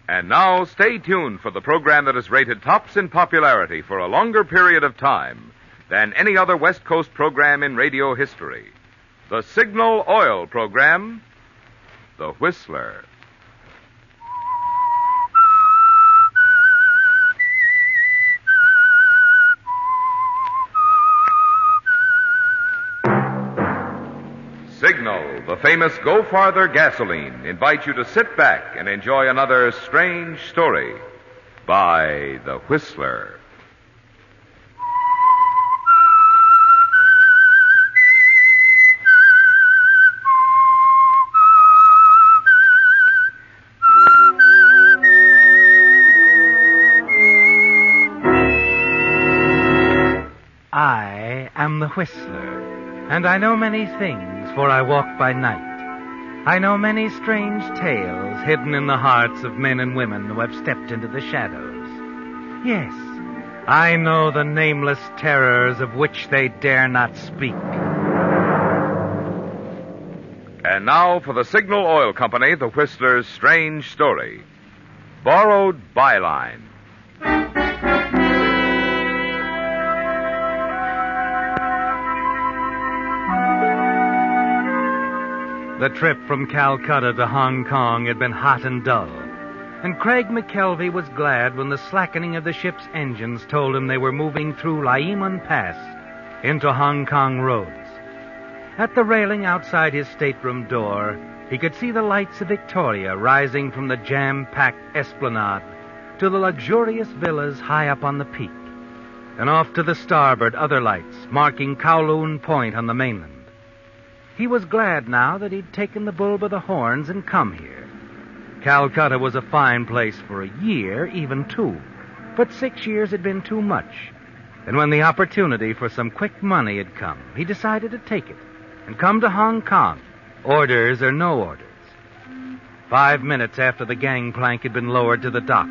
And now, stay tuned for the program that is rated tops in popularity for a longer period of time than any other West Coast program in radio history. The Signal Oil program, The Whistler. Signal, the famous Go Farther gasoline, invites you to sit back and enjoy another strange story by The Whistler. I am the Whistler, and I know many things, for I walk by night. I know many strange tales hidden in the hearts of men and women who have stepped into the shadows. Yes, I know the nameless terrors of which they dare not speak. And now for the Signal Oil Company, The Whistler's strange story. Borrowed Byline. The trip from Calcutta to Hong Kong had been hot and dull, and Craig McKelvey was glad when the slackening of the ship's engines told him they were moving through Laiman Pass into Hong Kong roads. At the railing outside his stateroom door, he could see the lights of Victoria rising from the jam-packed esplanade to the luxurious villas high up on the peak, and off to the starboard other lights marking Kowloon Point on the mainland. He was glad now that he'd taken the bull by the horns and come here. Calcutta was a fine place for a year, even 2, but 6 years had been too much. And when the opportunity for some quick money had come, he decided to take it and come to Hong Kong, orders or no orders. 5 minutes after the gangplank had been lowered to the dock,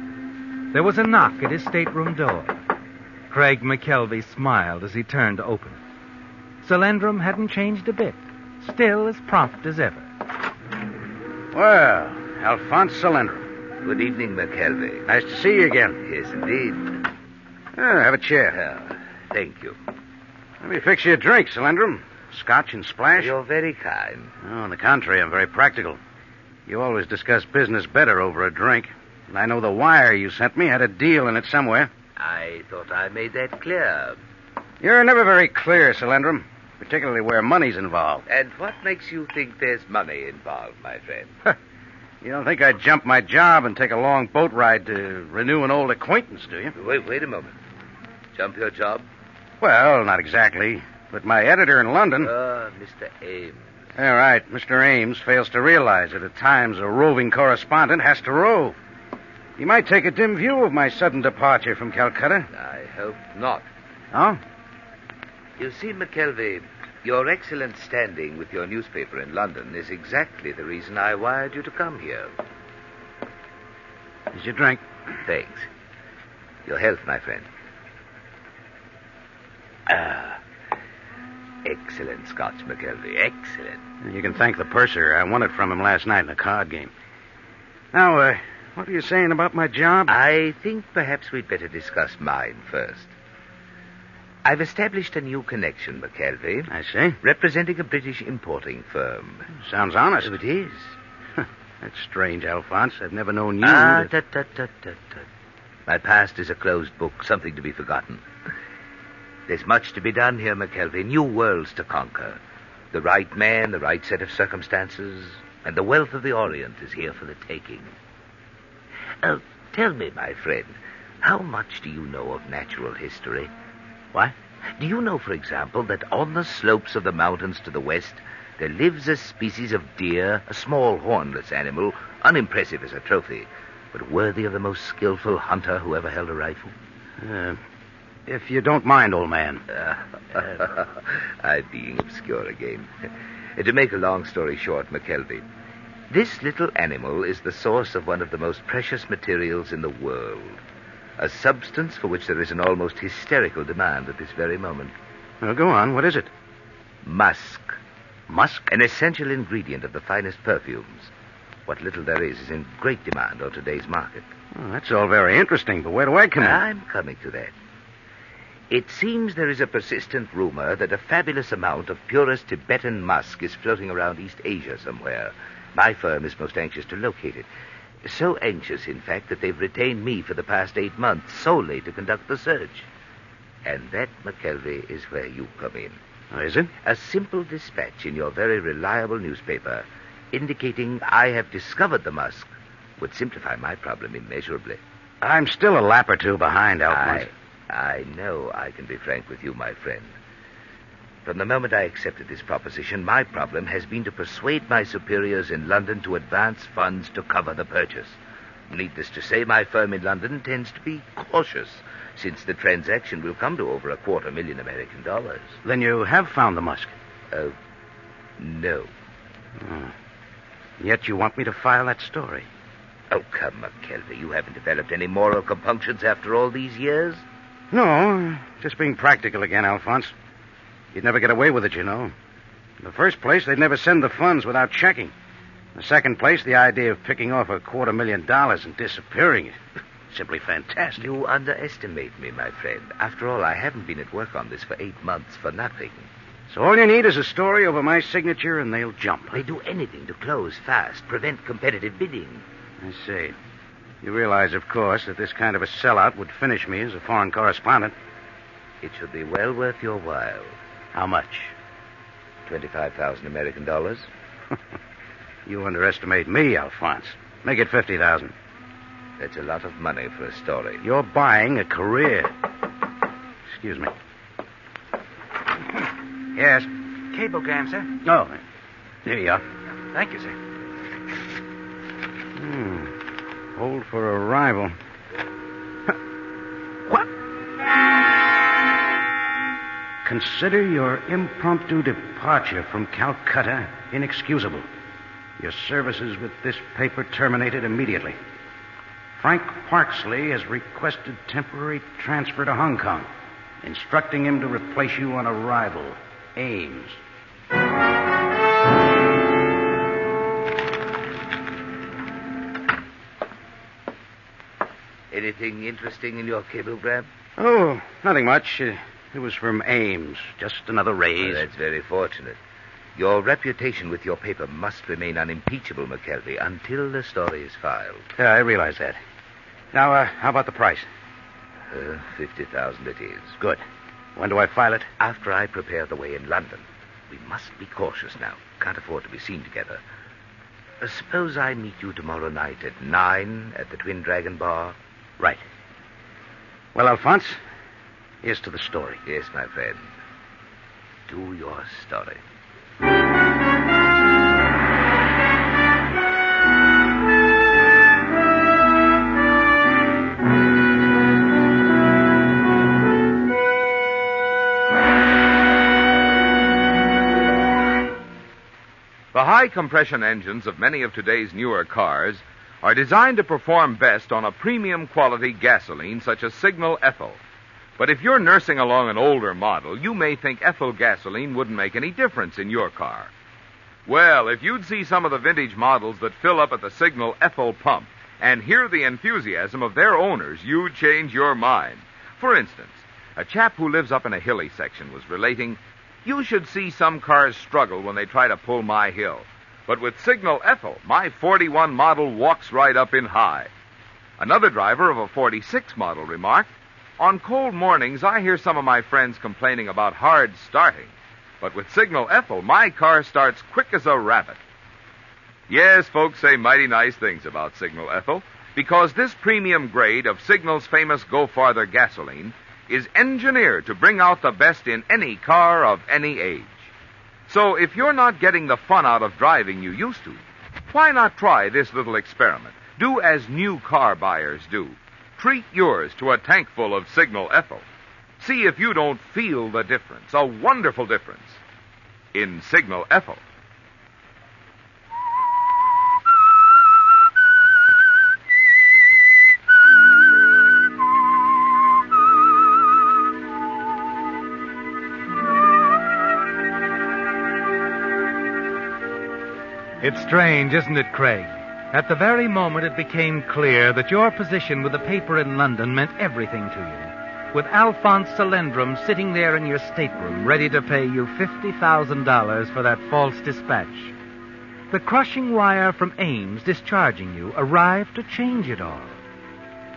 there was a knock at his stateroom door. Craig McKelvey smiled as he turned to open it. Solandrum hadn't changed a bit. Still as prompt as ever. Well, Alphonse Solandrum. Good evening, McKelvey. Nice to see you again. Yes, indeed. Have a chair. Thank you. Let me fix you a drink, Solandrum. Scotch and splash? You're very kind. Oh, on the contrary, I'm very practical. You always discuss business better over a drink. And I know the wire you sent me had a deal in it somewhere. I thought I made that clear. You're never very clear, Solandrum. Particularly where money's involved. And what makes you think there's money involved, my friend? You don't think I'd jump my job and take a long boat ride to renew an old acquaintance, do you? Wait a moment. Jump your job? Well, not exactly. But my editor in London... Mr. Ames. All right, Mr. Ames fails to realize that at times a roving correspondent has to rove. He might take a dim view of my sudden departure from Calcutta. I hope not. Oh? You see, McKelvey, your excellent standing with your newspaper in London is exactly the reason I wired you to come here. Here's your drink. Thanks. Your health, my friend. Excellent Scotch, McKelvey. Excellent. You can thank the purser. I won it from him last night in a card game. Now, what are you saying about my job? I think perhaps we'd better discuss mine first. I've established a new connection, McKelvey. I see. Representing a British importing firm. Sounds honest. It is. That's strange, Alphonse. I've never known you Tut. My past is a closed book, something to be forgotten. There's much to be done here, McKelvey. New worlds to conquer. The right man, the right set of circumstances, and the wealth of the Orient is here for the taking. Tell me, my friend, how much do you know of natural history? What? Do you know, for example, that on the slopes of the mountains to the west, there lives a species of deer, a small hornless animal, unimpressive as a trophy, but worthy of the most skillful hunter who ever held a rifle? If you don't mind, old man. I'm being obscure again. To make a long story short, McKelvey, this little animal is the source of one of the most precious materials in the world. A substance for which there is an almost hysterical demand at this very moment. Well, go on. What is it? Musk. Musk? An essential ingredient of the finest perfumes. What little there is in great demand on today's market. Well, that's all very interesting, but where do I come in? I'm coming to that. It seems there is a persistent rumor that a fabulous amount of purest Tibetan musk is floating around East Asia somewhere. My firm is most anxious to locate it. So anxious, in fact, that they've retained me for the past 8 months solely to conduct the search. And that, McKelvey, is where you come in. Oh, is it? A simple dispatch in your very reliable newspaper indicating I have discovered the musk would simplify my problem immeasurably. I'm still a lap or two behind, Alphonse. I know I can be frank with you, my friend. From the moment I accepted this proposition, my problem has been to persuade my superiors in London to advance funds to cover the purchase. Needless to say, my firm in London tends to be cautious, since the transaction will come to over $250,000 American. Then you have found the musk? Oh, no. Oh. Yet you want me to file that story? Oh, come, McKelvey, you haven't developed any moral compunctions after all these years? No, just being practical again, Alphonse. You'd never get away with it, you know. In the first place, they'd never send the funds without checking. In the second place, the idea of picking off $250,000 and disappearing it. Simply fantastic. You underestimate me, my friend. After all, I haven't been at work on this for 8 months for nothing. So all you need is a story over my signature, and they'll jump. They do anything to close fast, prevent competitive bidding. I see. You realize, of course, that this kind of a sellout would finish me as a foreign correspondent. It should be well worth your while. How much? $25,000 American. You underestimate me, Alphonse. Make it $50,000. That's a lot of money for a story. You're buying a career. Excuse me. Yes. Cablegram, sir. Oh, here you are. Thank you, sir. Hold for arrival. What? Consider your impromptu departure from Calcutta inexcusable. Your services with this paper terminated immediately. Frank Parksley has requested temporary transfer to Hong Kong, instructing him to replace you on arrival. Ames. Anything interesting in your cablegram? Oh, nothing much. It was from Ames. Just another raise. That's very fortunate. Your reputation with your paper must remain unimpeachable, McKelvey, until the story is filed. Yeah, I realize that. Now, how about the price? $50,000 it is. Good. When do I file it? After I prepare the way in London. We must be cautious now. Can't afford to be seen together. Suppose I meet you tomorrow night at 9 at the Twin Dragon Bar? Right. Well, Alphonse, here's to the story. Yes, my friend. To your story. The high-compression engines of many of today's newer cars are designed to perform best on a premium-quality gasoline such as Signal Ethyl. But if you're nursing along an older model, you may think ethyl gasoline wouldn't make any difference in your car. Well, if you'd see some of the vintage models that fill up at the Signal Ethyl pump and hear the enthusiasm of their owners, you'd change your mind. For instance, a chap who lives up in a hilly section was relating, "You should see some cars struggle when they try to pull my hill. But with Signal Ethyl, my 41 model walks right up in high." Another driver of a 46 model remarked, "On cold mornings, I hear some of my friends complaining about hard starting. But with Signal Ethyl, my car starts quick as a rabbit." Yes, folks say mighty nice things about Signal Ethyl, because this premium grade of Signal's famous Go Farther gasoline is engineered to bring out the best in any car of any age. So if you're not getting the fun out of driving you used to, why not try this little experiment? Do as new car buyers do. Treat yours to a tank full of Signal Ethyl. See if you don't feel the difference, a wonderful difference, in Signal Ethyl. It's strange, isn't it, Craig? At the very moment it became clear that your position with the paper in London meant everything to you, with Alphonse Salendrum sitting there in your stateroom ready to pay you $50,000 for that false dispatch, the crushing wire from Ames discharging you arrived to change it all.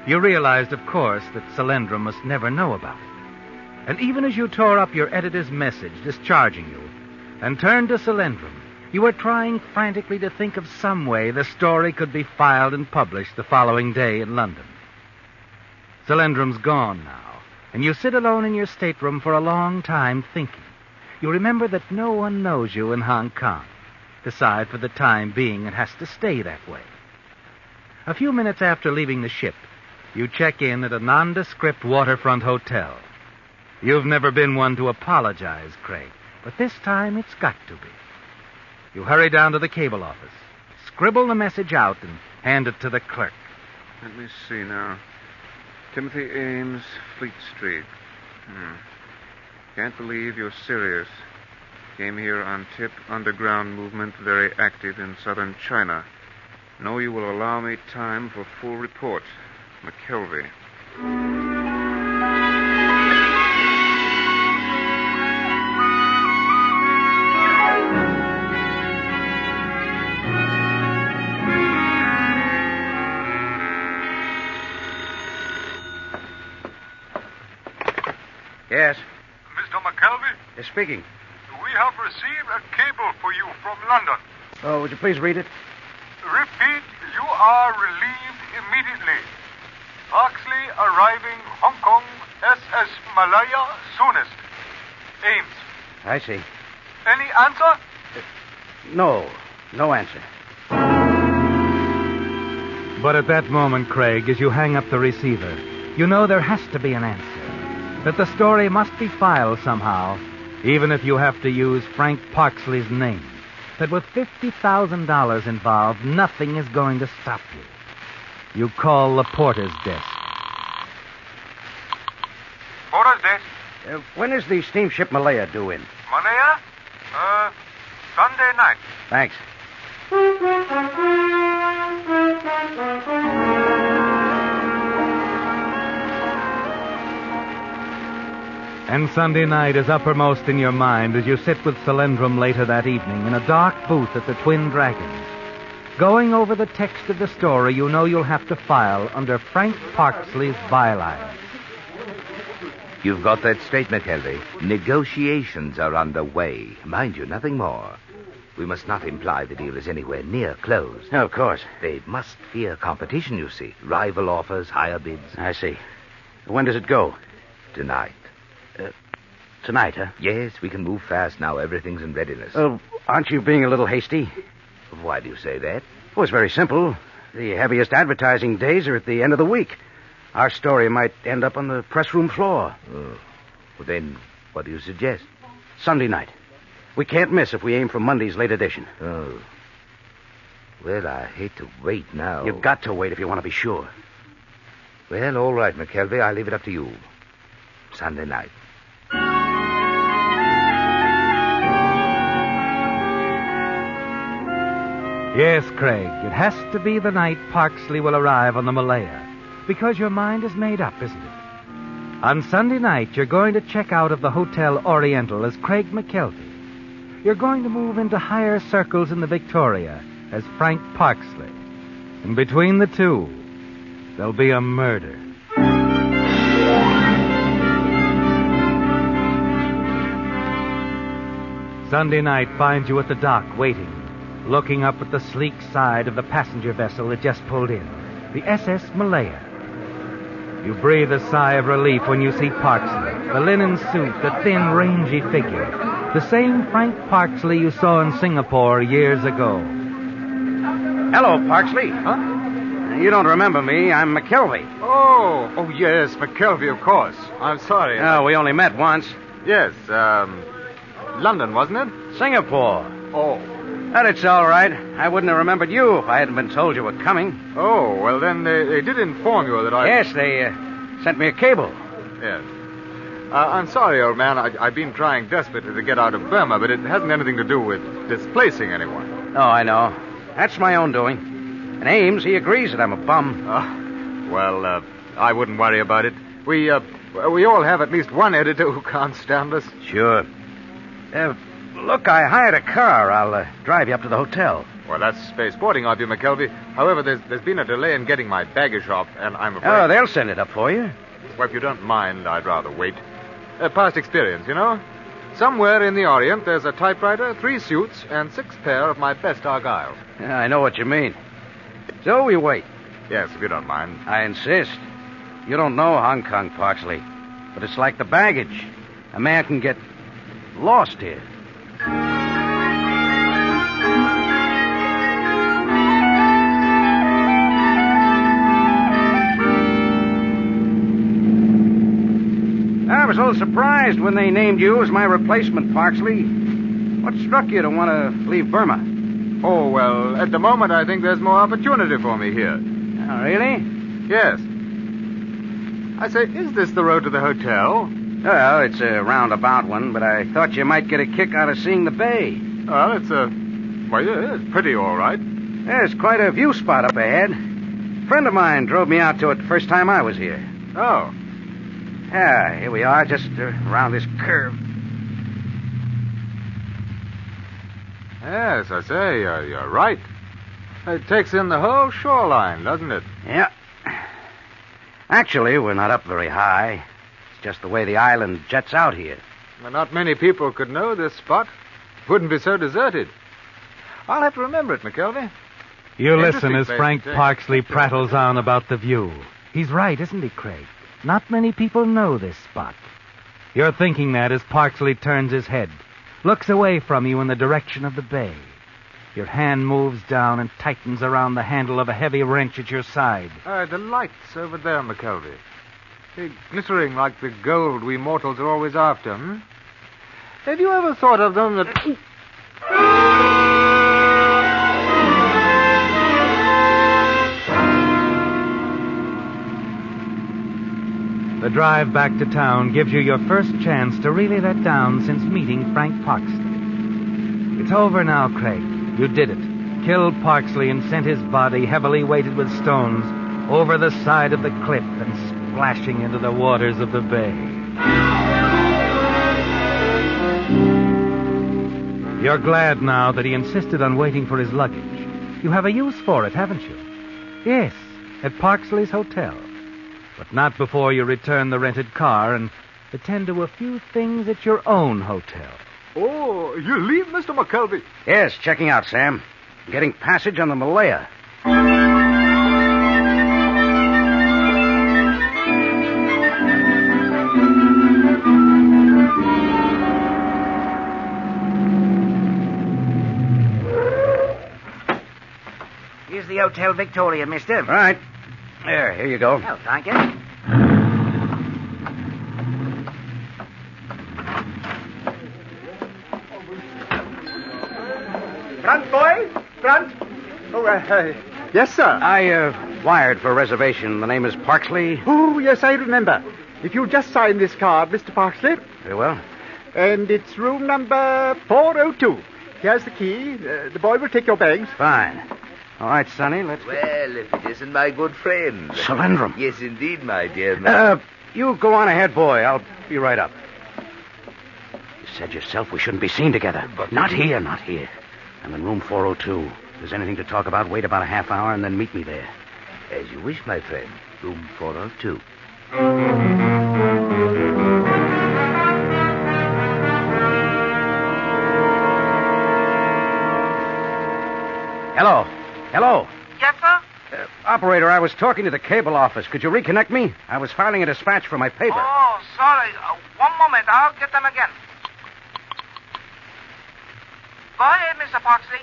You realized, of course, that Salendrum must never know about it. And even as you tore up your editor's message discharging you and turned to Salendrum, you were trying frantically to think of some way the story could be filed and published the following day in London. Salendrum's gone now, and you sit alone in your stateroom for a long time thinking. You remember that no one knows you in Hong Kong. Decide for the time being it has to stay that way. A few minutes after leaving the ship, you check in at a nondescript waterfront hotel. You've never been one to apologize, Craig, but this time it's got to be. You hurry down to the cable office, scribble the message out, and hand it to the clerk. Let me see now. Timothy Ames, Fleet Street. Can't believe you're serious. Came here on tip. Underground movement very active in southern China. Know you will allow me time for full report. McKelvey. Yes? Mr. McKelvey, Yes, speaking. we have received a cable for you from London. Oh, would you please read it? Repeat, you are relieved immediately. Oxley arriving Hong Kong, SS Malaya soonest. Ames. I see. Any answer? No answer. But at that moment, Craig, as you hang up the receiver, you know there has to be an answer. That the story must be filed somehow, even if you have to use Frank Parksley's name. That with $50,000 involved, nothing is going to stop you. You call the porter's desk. Porter's desk. When is the steamship Malaya due in? Malaya? Sunday night. Thanks. And Sunday night is uppermost in your mind as you sit with Salendrum later that evening in a dark booth at the Twin Dragons. Going over the text of the story you know you'll have to file under Frank Parksley's Byline. You've got that straight, McKelvey. Negotiations are underway. Mind you, nothing more. We must not imply the deal is anywhere near closed. Of course. They must fear competition, you see. Rival offers, higher bids. I see. When does it go? Tonight. Tonight, huh? Yes, we can move fast now. Everything's in readiness. Aren't you being a little hasty? Why do you say that? Well, it's very simple. The heaviest advertising days are at the end of the week. Our story might end up on the press room floor. Oh. Well, then, what do you suggest? Sunday night. We can't miss if we aim for Monday's late edition. Oh. Well, I hate to wait now. You've got to wait if you want to be sure. Well, all right, McKelvey. I'll leave it up to you. Sunday night. Yes, Craig, it has to be the night Parksley will arrive on the Malaya. Because your mind is made up, isn't it? On Sunday night, you're going to check out of the Hotel Oriental as Craig McKelvey. You're going to move into higher circles in the Victoria as Frank Parksley. And between the two, there'll be a murder. Sunday night finds you at the dock waiting, looking up at the sleek side of the passenger vessel that just pulled in, the SS Malaya. You breathe a sigh of relief when you see Parksley, the linen suit, the thin, rangy figure, the same Frank Parksley you saw in Singapore years ago. Hello, Parksley. Huh? You don't remember me. I'm McKelvey. Oh, yes, McKelvey, of course. I'm sorry. Oh, we only met once. Yes, London, wasn't it? Singapore. Oh. But it's all right. I wouldn't have remembered you if I hadn't been told you were coming. Oh, well, then they did inform you that I... Yes, they sent me a cable. Yes. I'm sorry, old man. I've been trying desperately to get out of Burma, but it hasn't anything to do with displacing anyone. Oh, I know. That's my own doing. And Ames, he agrees that I'm a bum. Well, I wouldn't worry about it. We all have at least one editor who can't stand us. Sure. Look, I hired a car. I'll drive you up to the hotel. Well, that's space sporting of you, McKelvey. However, there's been a delay in getting my baggage off, and I'm afraid... Oh, they'll send it up for you. Well, if you don't mind, I'd rather wait. Past experience, you know? Somewhere in the Orient, there's a typewriter, 3 suits, and 6 pair of my best Argyle. Yeah, I know what you mean. So we wait. Yes, if you don't mind. I insist. You don't know Hong Kong, Parksley, but it's like the baggage. A man can get lost here. I was a little surprised when they named you as my replacement, Parksley. What struck you to want to leave Burma? Oh, well, at the moment, I think there's more opportunity for me here. Oh, really? Yes. I say, is this the road to the hotel? Well, it's a roundabout one, but I thought you might get a kick out of seeing the bay. Well, yeah, it's pretty all right. There's quite a view spot up ahead. A friend of mine drove me out to it the first time I was here. Oh. Yeah, here we are, just around this curve. Yes, I say, you're right. It takes in the whole shoreline, doesn't it? Yeah. Actually, we're not up very high. It's just the way the island jets out here. Well, not many people could know this spot. Wouldn't be so deserted. I'll have to remember it, McKelvey. You listen Interesting as place Frank to take. Parksley prattles on about the view. He's right, isn't he, Craig? Not many people know this spot. You're thinking that as Parksley turns his head, looks away from you in the direction of the bay. Your hand moves down and tightens around the handle of a heavy wrench at your side. The lights over there, McKelvey. They're glittering like the gold we mortals are always after, hmm? Have you ever thought of them that... The drive back to town gives you your first chance to really let down since meeting Frank Parksley. It's over now, Craig. You did it. Killed Parksley and sent his body, heavily weighted with stones, over the side of the cliff and splashing into the waters of the bay. You're glad now that he insisted on waiting for his luggage. You have a use for it, haven't you? Yes, at Parksley's hotel. But not before you return the rented car and attend to a few things at your own hotel. Oh, you leave, Mr. McKelvey? Yes, checking out, Sam. Getting passage on the Malaya. Here's the Hotel Victoria, mister. Right. There, here you go. Oh, thank you. Front, boy. Front. Oh, yes, sir. I wired for a reservation. The name is Parksley. Oh, yes, I remember. If you'll just sign this card, Mr. Parksley. Very well. And it's room number 402. Here's the key. The boy will take your bags. Fine. All right, Sonny, let's... Well, if it isn't my good friend. Solendrum. Yes, indeed, my dear man. You go on ahead, boy. I'll be right up. You said yourself we shouldn't be seen together. But not here, not here. I'm in room 402. If there's anything to talk about, wait about a half hour and then meet me there. As you wish, my friend. Room 402. Hello. Hello. Yes, sir? Operator, I was talking to the cable office. Could you reconnect me? I was filing a dispatch for my paper. Oh, sorry. One moment. I'll get them again. Go ahead, Mr. Parksley.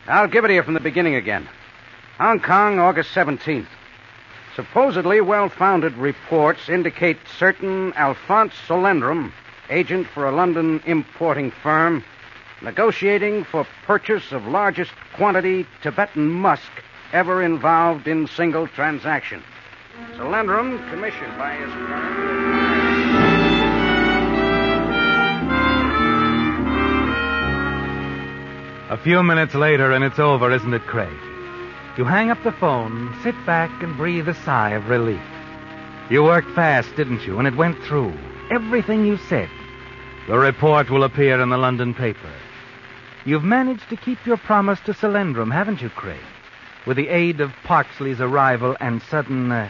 I'll give it to you from the beginning again. Hong Kong, August 17th. Supposedly well-founded reports indicate certain Alphonse Solendrum, agent for a London importing firm, negotiating for purchase of largest quantity Tibetan musk ever involved in single transaction. Solendrum, commissioned by his firm... A few minutes later, and it's over, isn't it, Craig? You hang up the phone, sit back, and breathe a sigh of relief. You worked fast, didn't you? And it went through. Everything you said. The report will appear in the London paper. You've managed to keep your promise to Solendrum, haven't you, Craig? With the aid of Parksley's arrival and sudden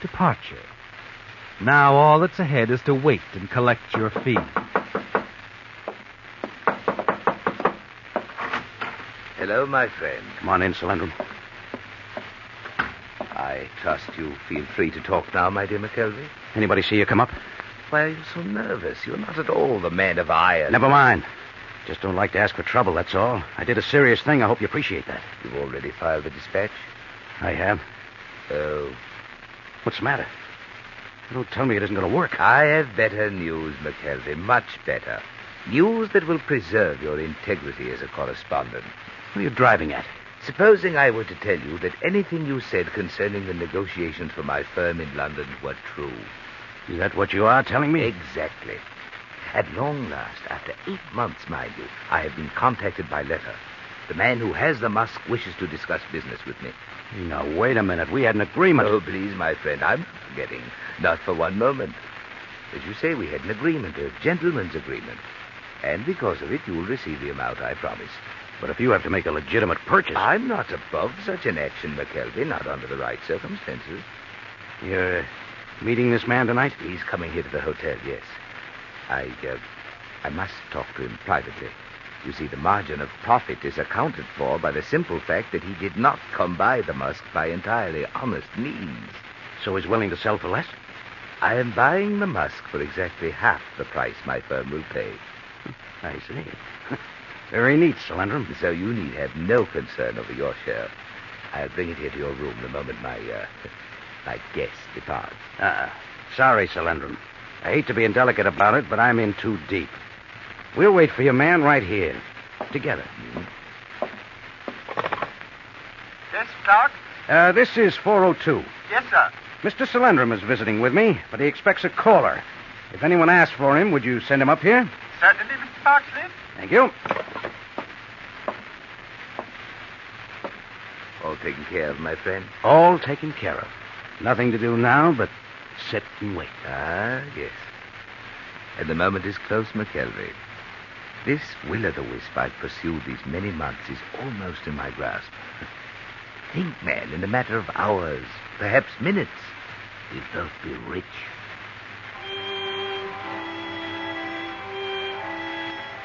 departure. Now all that's ahead is to wait and collect your fee. Hello, my friend. Come on in, Solendrum. I trust you feel free to talk now, my dear McKelvey. Anybody see you come up? Why are you so nervous? You're not at all the man of iron. Never mind. Just don't like to ask for trouble, that's all. I did a serious thing. I hope you appreciate that. You've already filed the dispatch? I have. Oh. What's the matter? Don't tell me it isn't going to work. I have better news, McKelvey. Much better. News that will preserve your integrity as a correspondent. What are you driving at? Supposing I were to tell you that anything you said concerning the negotiations for my firm in London were true. Is that what you are telling me? Exactly. At long last, after 8 months, mind you, I have been contacted by letter. The man who has the musk wishes to discuss business with me. Now, wait a minute. We had an agreement. Oh, please, my friend, I'm not forgetting. Not for one moment. As you say, we had an agreement, a gentleman's agreement. And because of it, you will receive the amount I promised. But if you have to make a legitimate purchase... I'm not above such an action, McKelvey, not under the right circumstances. You're meeting this man tonight? He's coming here to the hotel, yes. I must talk to him privately. You see, the margin of profit is accounted for by the simple fact that he did not come by the musk by entirely honest means. So he's willing to sell for less? I am buying the musk for exactly half the price my firm will pay. I see. Very neat, Solendrum. So you need have no concern over your share. I'll bring it here to your room the moment my guest departs. Sorry, Solendrum. I hate to be indelicate about it, but I'm in too deep. We'll wait for your man right here. Together. Yes, Clark? This is 402. Yes, sir. Mr. Solendrum is visiting with me, but he expects a caller. If anyone asks for him, would you send him up here? Certainly, Mr. Parksley. Thank you. All taken care of, my friend? All taken care of. Nothing to do now but sit and wait. Ah, yes. And the moment is close, McKelvey. This will-o'-the-wisp I've pursued these many months is almost in my grasp. Think, man, in a matter of hours, perhaps minutes, we'll both be rich.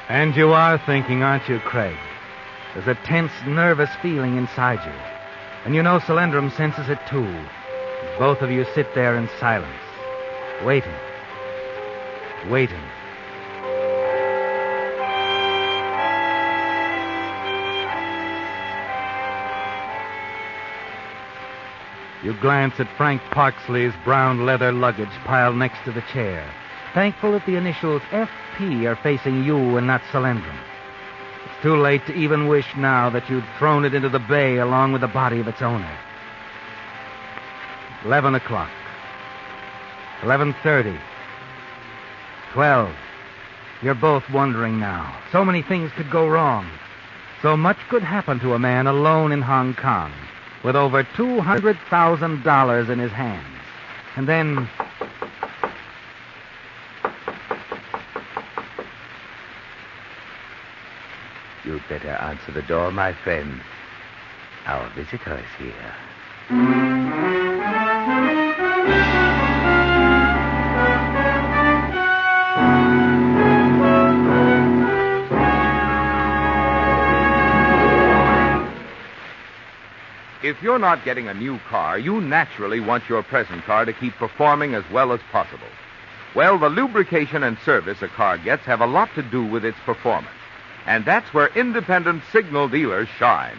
And you are thinking, aren't you, Craig? There's a tense, nervous feeling inside you. And you know Solendrum senses it, too. As both of you sit there in silence, waiting. You glance at Frank Parksley's brown leather luggage piled next to the chair, thankful that the initials FP are facing you and not Solendrum. It's too late to even wish now that you'd thrown it into the bay along with the body of its owner. 11 o'clock. 11:30. 12. You're both wondering now. So many things could go wrong. So much could happen to a man alone in Hong Kong, with over $200,000 in his hands. And then... You'd better answer the door, my friend. Our visitor is here. If you're not getting a new car, you naturally want your present car to keep performing as well as possible. Well, the lubrication and service a car gets have a lot to do with its performance. And that's where independent signal dealers shine.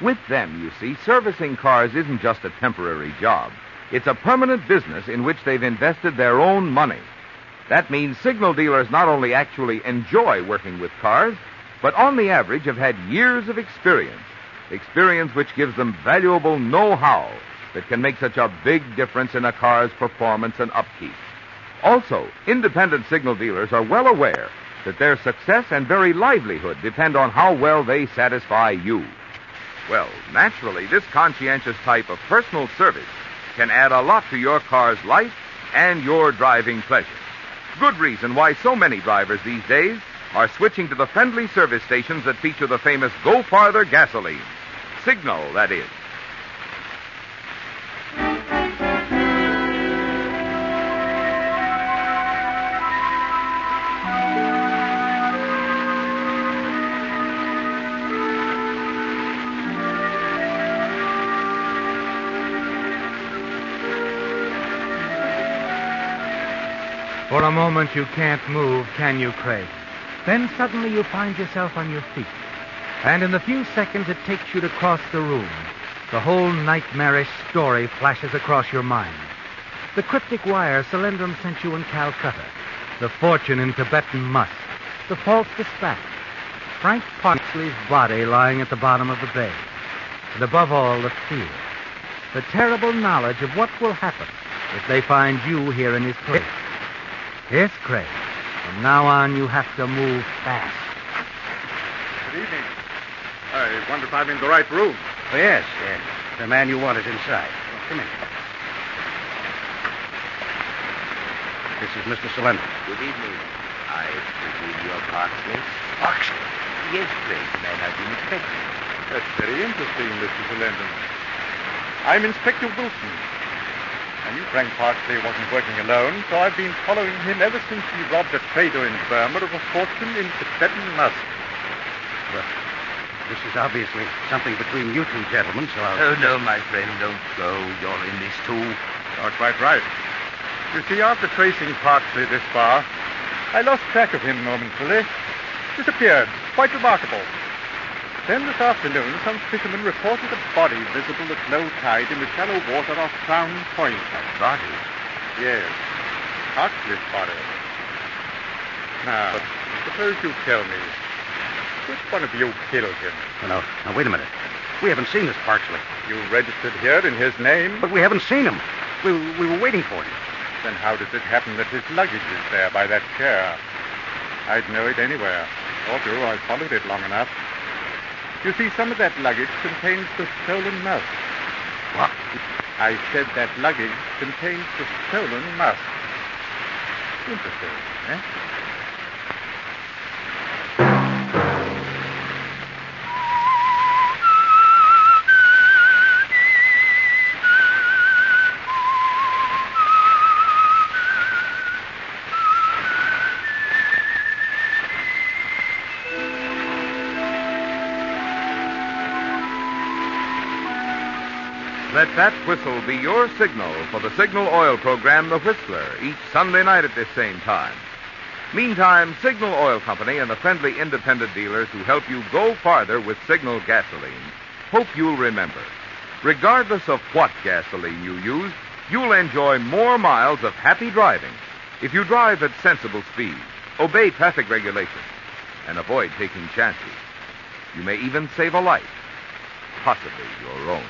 With them, you see, servicing cars isn't just a temporary job. It's a permanent business in which they've invested their own money. That means signal dealers not only actually enjoy working with cars, but on the average have had years of experience which gives them valuable know-how that can make such a big difference in a car's performance and upkeep. Also, independent signal dealers are well aware that their success and very livelihood depend on how well they satisfy you. Well, naturally, this conscientious type of personal service can add a lot to your car's life and your driving pleasure. Good reason why so many drivers these days are switching to the friendly service stations that feature the famous Go Farther gasoline. Signal, that is. For a moment you can't move, can you, Craig? Then suddenly you find yourself on your feet. And in the few seconds it takes you to cross the room, the whole nightmarish story flashes across your mind. The cryptic wire Solendraм sent you in Calcutta, the fortune in Tibetan musk, the false dispatch, Frank Parsley's body lying at the bottom of the bay, and above all, the fear, the terrible knowledge of what will happen if they find you here in his place. Yes, Craig. From now on, you have to move fast. Good evening. I wonder if I'm in the right room. Oh, yes. The man you wanted inside. Come in. This is Mr. Solendraм. Good evening. I presume you're Parsley? Parsley? Yes, Craig, the man I've been expecting. That's very interesting, Mr. Solendraм. I'm Inspector Wilson. I knew Frank Parsley wasn't working alone, so I've been following him ever since he robbed a trader in Burma of a fortune in Tibetan musk. Well, this is obviously something between you two gentlemen, so I'll... Oh, no, my friend, don't go. You're in this, too. You're quite right. You see, after tracing Parsley this far, I lost track of him momentarily. Disappeared. Quite remarkable. Then this afternoon, some fishermen reported a body visible at low tide in the shallow water off Crown Point. A body? Yes. Parsley's body. Now, suppose you tell me, which one of you killed him? Now, wait a minute. We haven't seen this Parsley. You registered here in his name? But we haven't seen him. We were waiting for him. Then how does it happen that his luggage is there by that chair? I'd know it anywhere. Ought to. I followed it long enough. You see, some of that luggage contains the stolen musk. What? I said that luggage contains the stolen musk. Interesting, eh? Let that whistle be your signal for the Signal Oil program, The Whistler, each Sunday night at this same time. Meantime, Signal Oil Company and the friendly independent dealers who help you go farther with Signal gasoline hope you'll remember. Regardless of what gasoline you use, you'll enjoy more miles of happy driving if you drive at sensible speeds, obey traffic regulations, and avoid taking chances. You may even save a life, possibly your own.